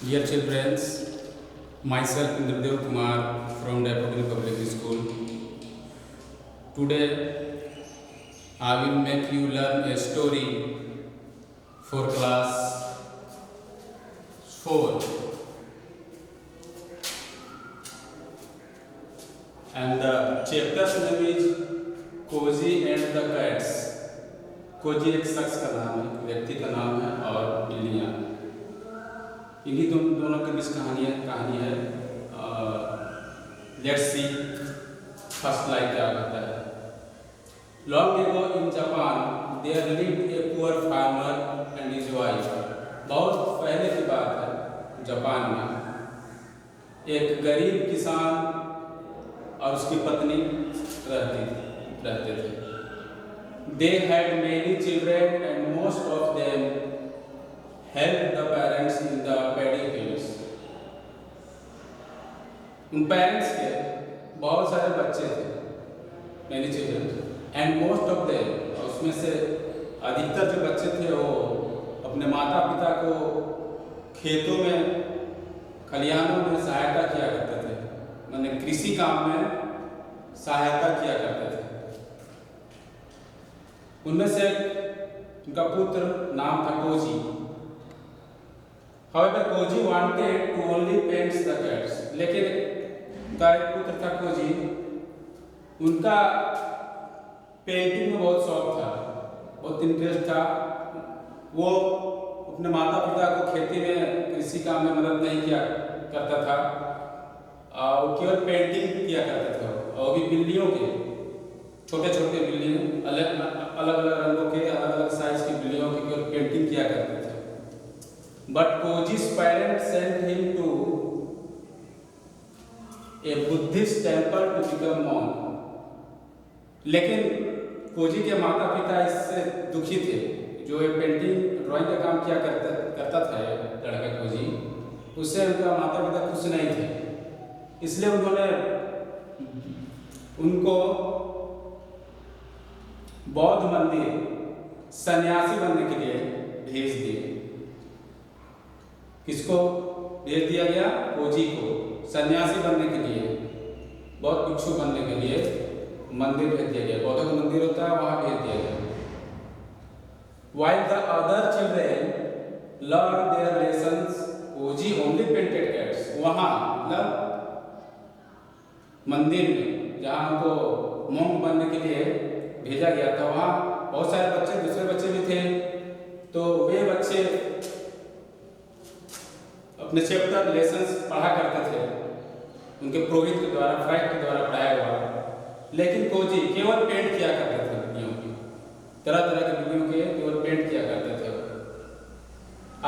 Dear children, myself Indradev Kumar from Daffodil Public School. Today I will make you learn a story for class 4, and the chapter's name is Cozy and the Cats. Cozy एक शख्स का नाम है, व्यक्ति का नाम है, और बिल्लियाँ। इन्हीं दोनों के बीच कहानी है। लेट्स सी फर्स्ट लाइन क्या कहता है। Long ago in Japan there lived a poor farmer and his wife. बहुत पहले की बात है, जापान में एक गरीब किसान और उसकी पत्नी रहते थे। They had many children and most of them helped the parents in the paddy fields. उन पेरेंट्स के बहुत सारे बच्चे थे, many children, and most of them, उसमें से अधिकतर जो बच्चे थे वो अपने माता पिता को खेतों में, खलिहानों में सहायता किया करते थे, माने कृषि काम में सहायता किया करते थे। उनमें से उनका पुत्र नाम था Cozy. However, Cozy wanted to only paint the cats. लेकिन उनका एक पुत्र था कोजी, उनका पेंटिंग में बहुत शौक था, बहुत इंटरेस्ट था। वो अपने माता पिता को खेती में, कृषि काम में मदद नहीं किया करता था, वो केवल पेंटिंग किया करता था, और भी बिल्लियों के, छोटे छोटे बिल्लियों, अलग अलग रंगों के, अलग अलग साइज की बिल्लियों की केवल पेंटिंग किया करते थे। But Koji's parents sent him to a Buddhist temple to become monk. लेकिन कोजी के माता पिता इससे दुखी थे। जो ये पेंटिंग ड्राइंग का काम किया करता था लड़का कोजी, उससे उनका माता पिता खुश नहीं थे। इसलिए उन्होंने उनको बौद्ध मंदिर सन्यासी बनने के लिए भेज दिए। किसको भेज दिया गया? कोजी को सन्यासी बनने के लिए, बौद्ध भिक्षु बनने के लिए मंदिर भेज दिया गया। बौद्ध का मंदिर होता है, वहां भेज दिया गया। While the other children learned their lessons, Cozy only painted cats. वहां मतलब मंदिर में जहां उनको मोंक बनने के लिए भेजा गया था, वहाँ बहुत सारे बच्चे, दूसरे बच्चे भी थे। तो वे बच्चे अपने चैप्टर लेसन्स पढ़ा करते थे, उनके पुरोहित के द्वारा, फ्राइड के द्वारा पढ़ाया हुआ। लेकिन कोजी केवल पेंट किया करते थे बिल्लियों की, तरह तरह के बिल्लियों के केवल पेंट किया करते थे।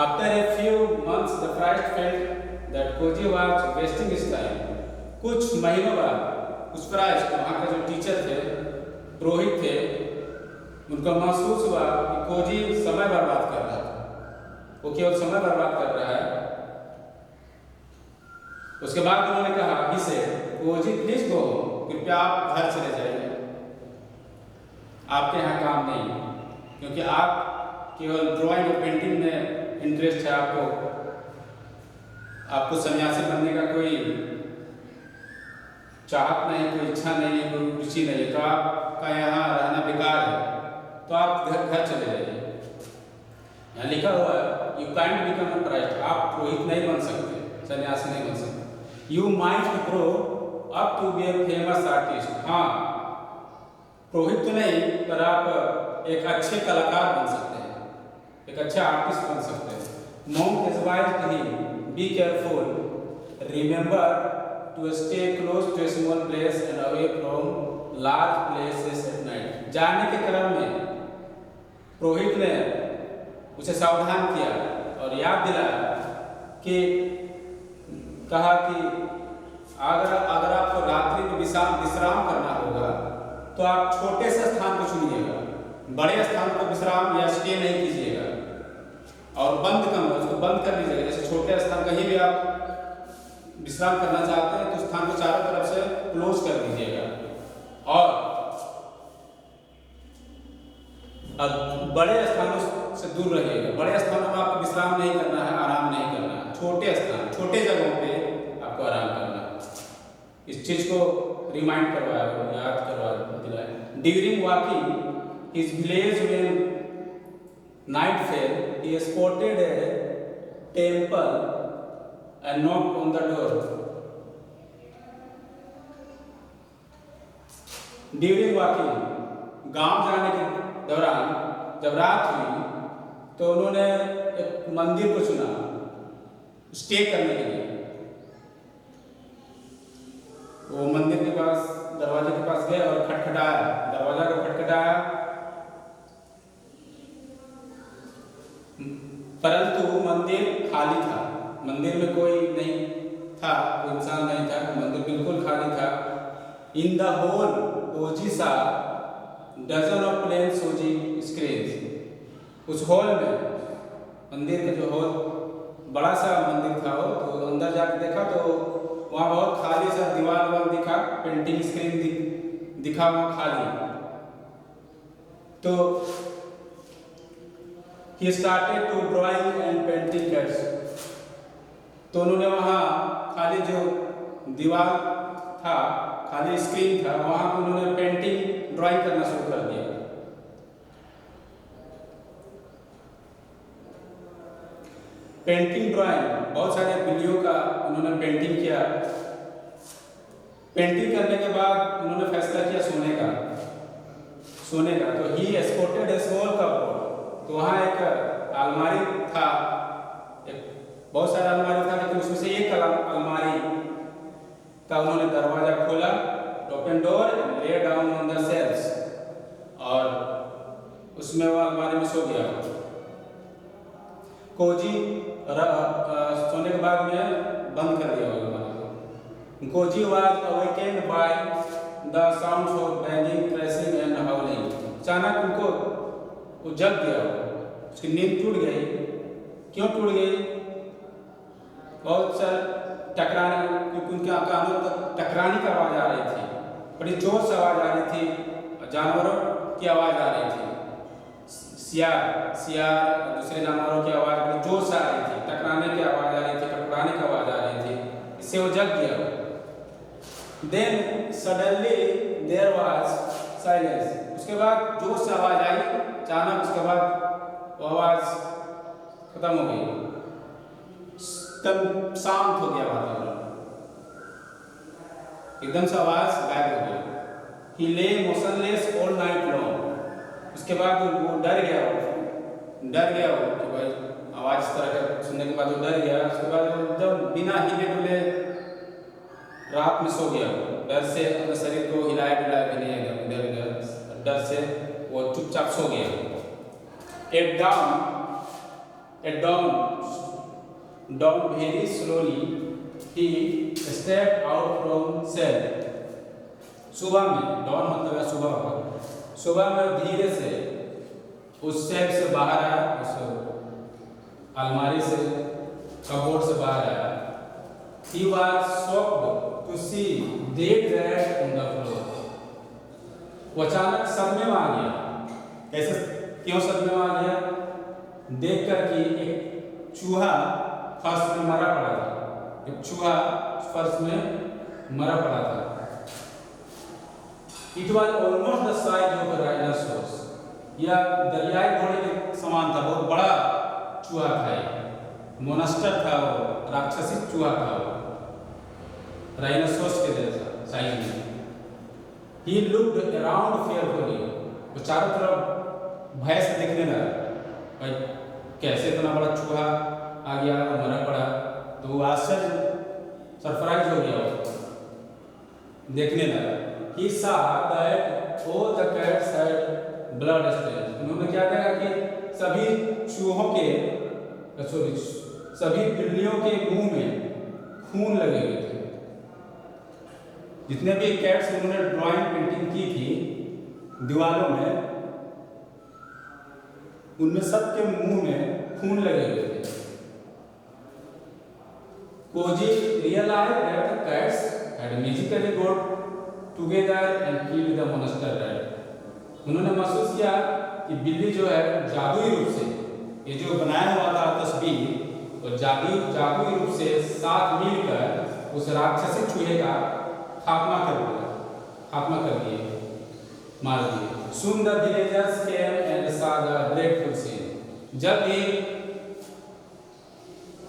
After a few months the friar felt that Cozy was wasting his time. कुछ महीनों बाद उस फ्राइड, वहाँ के जो टीचर थे, पुरोहित थे, उनको महसूस हुआ कि कोजी समय बर्बाद कर रहा था, वो केवल समय बर्बाद कर रहा है। उसके बाद उन्होंने कहा इसे, कोजी प्लीज गो, कृपया आप घर चले जाइए, आपके यहाँ काम नहीं, क्योंकि आप केवल ड्राइंग और पेंटिंग में इंटरेस्ट है, आपको सन्यासी बनने का कोई चाहत नहीं, कोई इच्छा नहीं है, कोई रुचि नहीं है, तो आपका यहाँ रहना बेकार है, तो आप घर चले जाइए। यहाँ लिखा हुआ है you can't become a priest, आप पुरोहित नहीं बन सकते, सन्यासी नहीं बन सकते। You might grow up to be a famous artist. हाँ, पुरोहित तो नहीं, पर आप एक अच्छे कलाकार बन सकते हैं, एक अच्छा आर्टिस्ट बन सकते हैं। Monk advised him, be careful, remember to stay close to a small place and away from large places at night. जाने के क्रम में पुरोहित ने उसे सावधान किया और याद दिलाया कि कहा कि अगर आपको रात्रि में विश्राम करना होगा तो आप छोटे से स्थान को चुनिएगा, बड़े स्थान पर विश्राम या स्टे नहीं कीजिएगा, और बंद कमरा उसको बंद कर लीजिएगा। जैसे छोटे स्थान कहीं भी आप विश्राम करना चाहते हैं तो स्थान को चारों तरफ से क्लोज कर दीजिएगा, और बड़े स्थानों से दूर रहिएगा। बड़े स्थानों में आपको विश्राम नहीं करना है, आराम नहीं करना है, छोटे छोटे जगहों पे आपको आराम करना। इस चीज को रिमाइंड करवाया, याद करवा दिलाया। During walking his village when night fail he spotted a temple and knocked on the door. During walking, गांव जाने के दौरान जब रात हुई तो उन्होंने एक मंदिर को चुना स्टे करने के लिए। वो मंदिर के पास, दरवाजे के पास गए और खटखटाया, दरवाजा को खटखटाया, परंतु मंदिर खाली था। मंदिर में कोई नहीं था, कोई इंसान नहीं था, मंदिर बिल्कुल खाली था। इन द होल ओजी saw dozen of plain shoji screen. उस हॉल में, मंदिर का जो हॉल बड़ा सा मंदिर था, वो तो अंदर जाकर देखा तो वहाँ बहुत खाली सा दीवार वाल दिखा, पेंटिंग स्क्रीन दिखा वहाँ खाली। तो he started to drawing and painting cats. तो उन्होंने वहाँ खाली जो दीवार था, खाली स्क्रीन था, वहाँ पे उन्होंने पेंटिंग ड्राइंग करना शुरू कर दिया। पेंटिंग ड्राइंग, बहुत सारे बिल्लियों का उन्होंने पेंटिंग किया। पेंटिंग करने के बाद उन्होंने फैसला किया सोने का। तो ही एस्कॉर्टेड ए स्मॉल कपबोर्ड। तो वहाँ एक अलमारी था, बहुत सारा अलमारी था, लेकिन उसमें से एक अलमारी का उन्होंने दरवाजा खोला, open door and lay down on the shelves, और उसमें वो अलमारी में सो गया। कोजी सोने के बाद में बंद कर दिया अलमारी को। Koji was awakened by the sounds of banging, crashing and howling. अचानक उनको वो जग गया, उसकी नींद टूट गई। क्यों टूट गई? बहुत सारे टकराने, क्योंकि उनके कानों तक टकराने की आवाज़ आ रही थी, बड़ी जोर से आवाज़ आ रही थी, जानवरों की आवाज़ आ रही थी, सियार दूसरे जानवरों की आवाज़ बड़ी जोर से आ रही थी, टकराने की आवाज़ आ रही थी, टकराने की आवाज़ आ रही थी, इससे वो जग गया। Then suddenly there was silence. उसके बाद जोर से आवाज़ आई, अचानक उसके बाद वो आवाज़ खत्म हो गई, एकदम शांत हो गया वातावरण, एकदम से आवाज़ गायब हो गई। ही ले मोशनलेस ऑल नाइट लॉन्ग। उसके बाद वो डर गया वो कि भाई आवाज़ इस तरह का सुनने के बाद वो डर गया। उसके बाद वो जब बिना हिले डुले रात में सो गया, डर से अपने शरीर को हिलाया डुलाया भी नहीं, इधर उधर, डर से वो चुपचाप सो गया। At dawn very slowly he stepped out from cell. सुबह में, dawn मतलब है सुबह का, सुबह में धीरे से उस सेल से बाहर आया, उस अलमारी से, कबोर्ड से बाहर आया। He was shocked to see dead rat on the floor. वो अचानक सदमे में आ गया। कैसे, क्यों सदमे में आ गया? देखकर कि एक चूहा फर्श में मरा पड़ा था, एक चूहा फर्श में मरा पड़ा था। It was almost the size of a rhinoceros. यह दरियाई घोड़े के समान था, बहुत बड़ा चूहा था, मोनस्टर था, वो राक्षसी चूहा था, वो राइनोसोरस के जैसा साइज में। He looked around fearfully. वो चारों तरफ भय से देखने लगा, भाई कैसे इतना बड़ा चूहा आ गया और मरा पड़ा। तो वो आश्चर्य, सरप्राइज हो गया, देखने लगा। He saw that all the cats had blood stains. उन्होंने क्या देखा कि सभी चूहों के, सभी बिल्लियों के मुंह में खून लगे हुए थे। जितने भी कैट्स उन्होंने ड्राइंग पेंटिंग की थी दीवारों में, उनमें सबके मुंह में खून लगे हुए थे। Cozy realized that the cats had magically got together and killed the monster rat. उन्होंने महसूस किया कि बिल्ली जो है जादुई रूप से, ये जो बनाया हुआ था तस्वीर, वो तो जादुई रूप से साथ मिलकर उस राक्षसी चूहे का खात्मा कर दिए, मार दिए। Soon the villagers came and saw the dreadful scene। जब भी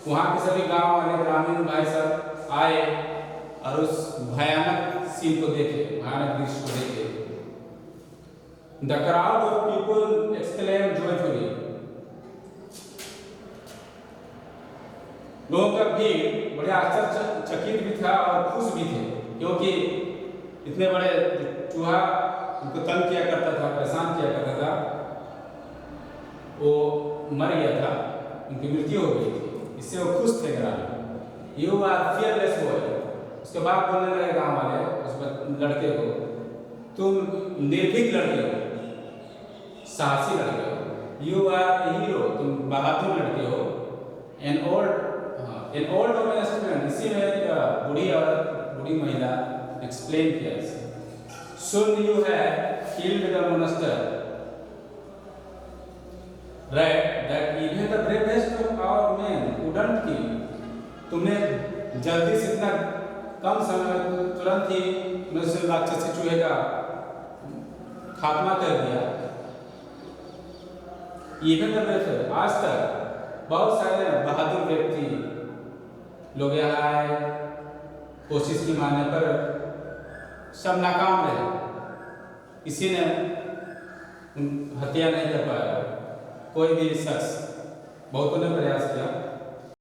वहाँ के सभी गांव वाले ग्रामीण भाई सब आए और उस भयानक सीन को देखे, भयानक दृश्य को देखे। The crowd of people exclaimed joyfully। लोगों का भीड़ बड़े आश्चर्यचकित भी था और खुश भी थे, क्योंकि इतने बड़े चूहा उनको तंग किया करता था, परेशान किया करता था, वो मर गया था, उनकी मृत्यु हो गई थी, इससे वो खुश थे ग्रामीण। You are fearless boy. उसके बाद बोलने लगे गांव वाले उस लड़के को, तुम निर्भीक लड़के हो, साहसी लड़के हो, यू आर ए हीरो, तुम बहादुर लड़के हो। एन ओल्ड वुमन स्टूडेंट, इसी में एक बूढ़ी महिला एक्सप्लेन किया इसे। Soon you have killed the monster, right? That even the bravest of our men couldn't kill। तुमने जल्दी से इतना कम समय में तुरंत ही उस राक्षसी चूहे का खात्मा कर दिया। Even the bravest, आज तक बहुत सारे बहादुर व्यक्ति लोग यहाँ आए, कोशिश की मारने पर सब नाकाम रहे, किसी ने हत्या नहीं कर पाया। कोई भी शख्स, बहुतों ने प्रयास किया,